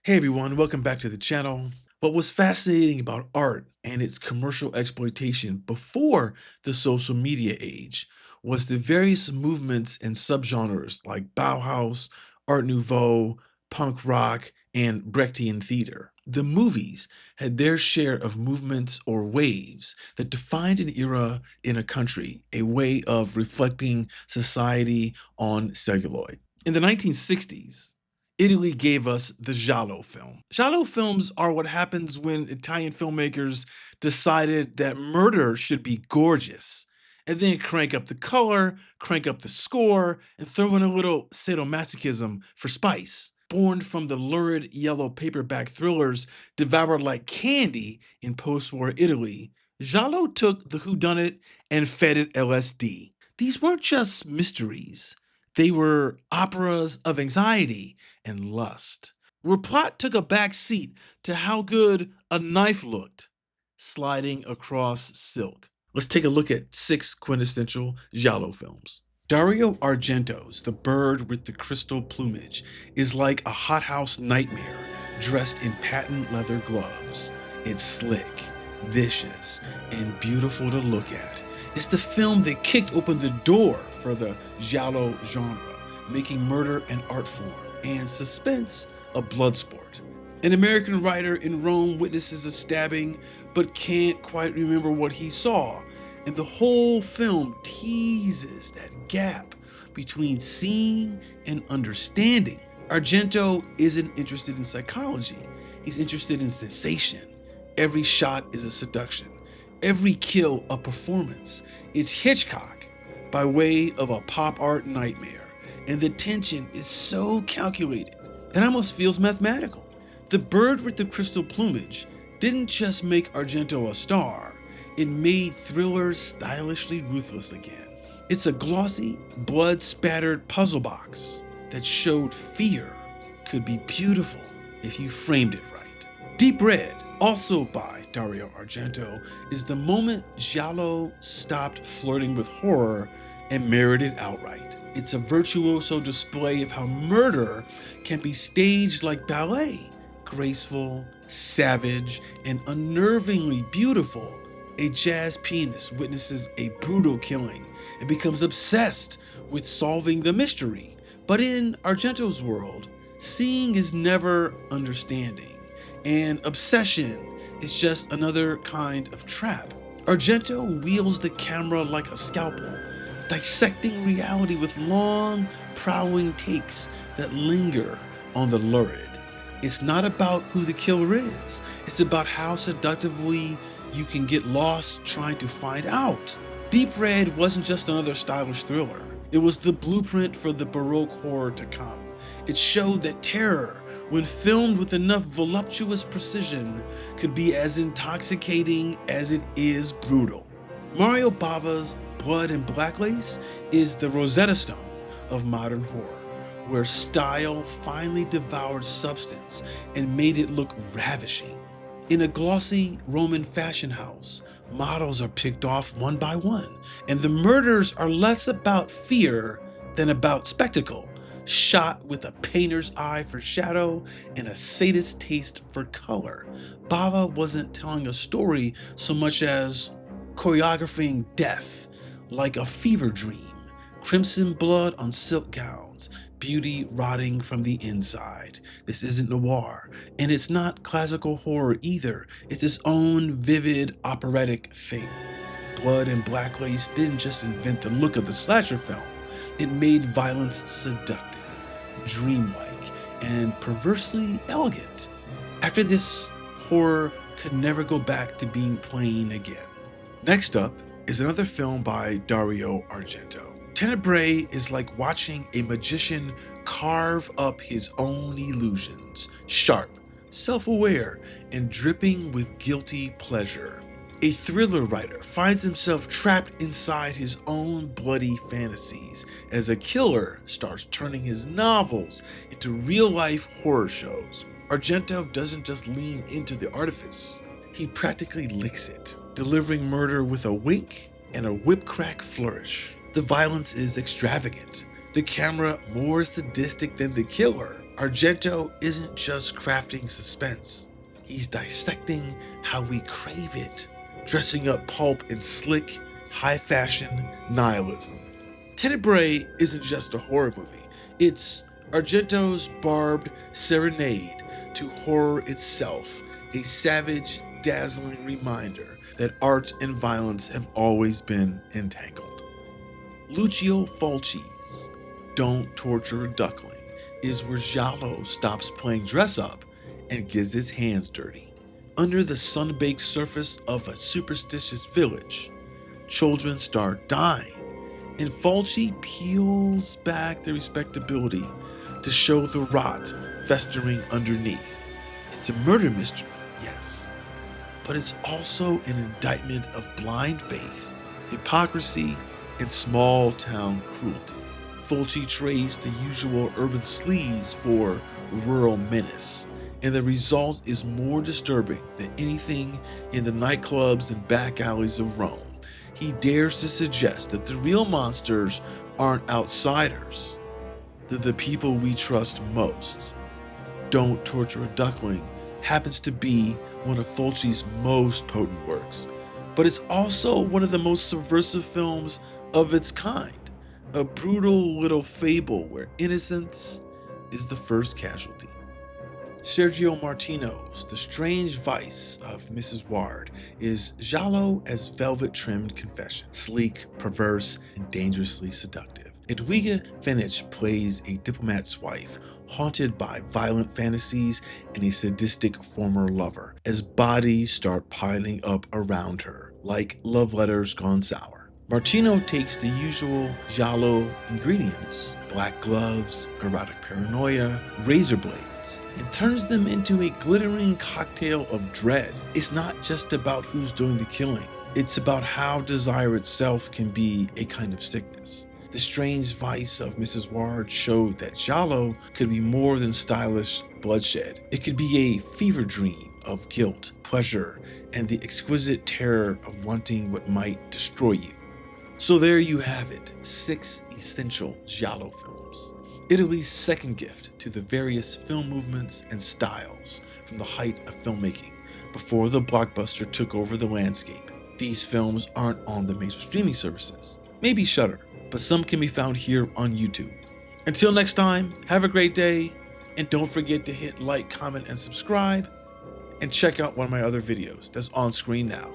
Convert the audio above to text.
Hey everyone, welcome back to the channel. What was fascinating about art and its commercial exploitation before the social media age was the various movements and subgenres like Bauhaus, Art Nouveau, punk rock, and Brechtian theater. The movies had their share of movements or waves that defined an era in a country, a way of reflecting society on celluloid. In the 1960s, Italy gave us the Giallo film. Giallo films are what happens when Italian filmmakers decided that murder should be gorgeous, and then crank up the color, crank up the score, and throw in a little sadomasochism for spice. Born from the lurid yellow paperback thrillers devoured like candy in post-war Italy, Giallo took the whodunit and fed it LSD. These weren't just mysteries. They were operas of anxiety and lust, where plot took a back seat to how good a knife looked sliding across silk. Let's take a look at 6 quintessential Giallo films. Dario Argento's The Bird with the Crystal Plumage is like a hothouse nightmare dressed in patent leather gloves. It's slick, vicious, and beautiful to look at. It's the film that kicked open the door for the Giallo genre, making murder an art form and suspense a blood sport. An American writer in Rome witnesses a stabbing but can't quite remember what he saw, and the whole film teases that gap between seeing and understanding. Argento isn't interested in psychology, he's interested in sensation. Every shot is a seduction, every kill a performance. It's Hitchcock by way of a pop art nightmare, and the tension is so calculated, it almost feels mathematical. The Bird with the Crystal Plumage didn't just make Argento a star, it made thrillers stylishly ruthless again. It's a glossy, blood-spattered puzzle box that showed fear could be beautiful if you framed it right. Deep Red, also by Dario Argento, is the moment Giallo stopped flirting with horror and married it outright. It's a virtuoso display of how murder can be staged like ballet, graceful, savage, and unnervingly beautiful. A jazz pianist witnesses a brutal killing and becomes obsessed with solving the mystery. But in Argento's world, seeing is never understanding, and obsession is just another kind of trap. Argento wields the camera like a scalpel, dissecting reality with long, prowling takes that linger on the lurid. It's not about who the killer is, it's about how seductively you can get lost trying to find out. Deep Red wasn't just another stylish thriller, it was the blueprint for the Baroque horror to come. It showed that terror, when filmed with enough voluptuous precision, could be as intoxicating as it is brutal. Mario Bava's Blood and Black Lace is the Rosetta Stone of modern horror, where style finally devoured substance and made it look ravishing. In a glossy Roman fashion house, models are picked off one by one, and the murders are less about fear than about spectacle, shot with a painter's eye for shadow and a sadist's taste for color. Bava wasn't telling a story so much as choreographing death like a fever dream. Crimson blood on silk gowns, beauty rotting from the inside. This isn't noir, and it's not classical horror either. It's its own vivid operatic thing. Blood and Black Lace didn't just invent the look of the slasher film, it made violence seductive, dreamlike, and perversely elegant. After this, horror could never go back to being plain again. Next up is another film by Dario Argento. Tenebrae is like watching a magician carve up his own illusions, sharp, self-aware, and dripping with guilty pleasure. A thriller writer finds himself trapped inside his own bloody fantasies as a killer starts turning his novels into real-life horror shows. Argento doesn't just lean into the artifice, he practically licks it, delivering murder with a wink and a whip-crack flourish. The violence is extravagant, the camera more sadistic than the killer, Argento isn't just crafting suspense, he's dissecting how we crave it, dressing up pulp in slick, high fashion nihilism. Tenebrae isn't just a horror movie, it's Argento's barbed serenade to horror itself, a savage, dazzling reminder that art and violence have always been entangled. Lucio Fulci's Don't Torture a Duckling is where Giallo stops playing dress up and gets his hands dirty. Under the sun-baked surface of a superstitious village, children start dying, and Fulci peels back the respectability to show the rot festering underneath. It's a murder mystery, yes, but it's also an indictment of blind faith, hypocrisy, and small-town cruelty. Fulci trades the usual urban sleaze for rural menace, and the result is more disturbing than anything in the nightclubs and back alleys of Rome. He dares to suggest that the real monsters aren't outsiders, they're the people we trust most. Don't Torture a Duckling happens to be one of Fulci's most potent works, but it's also one of the most subversive films of its kind. A brutal little fable where innocence is the first casualty. Sergio Martino's The Strange Vice of Mrs. Wardh is Giallo as velvet-trimmed confession, sleek, perverse, and dangerously seductive. Edwiga Fenech plays a diplomat's wife, haunted by violent fantasies and a sadistic former lover, as bodies start piling up around her, like love letters gone sour. Martino takes the usual Giallo ingredients, black gloves, erotic paranoia, razor blades, and turns them into a glittering cocktail of dread. It's not just about who's doing the killing, it's about how desire itself can be a kind of sickness. The Strange Vice of Mrs. Wardh showed that Giallo could be more than stylish bloodshed. It could be a fever dream of guilt, pleasure, and the exquisite terror of wanting what might destroy you. So there you have it, 6 essential Giallo films. Italy's second gift to the various film movements and styles from the height of filmmaking before the blockbuster took over the landscape. These films aren't on the major streaming services, maybe Shudder, but some can be found here on YouTube. Until next time, have a great day, and don't forget to hit like, comment, and subscribe, and check out one of my other videos that's on screen now.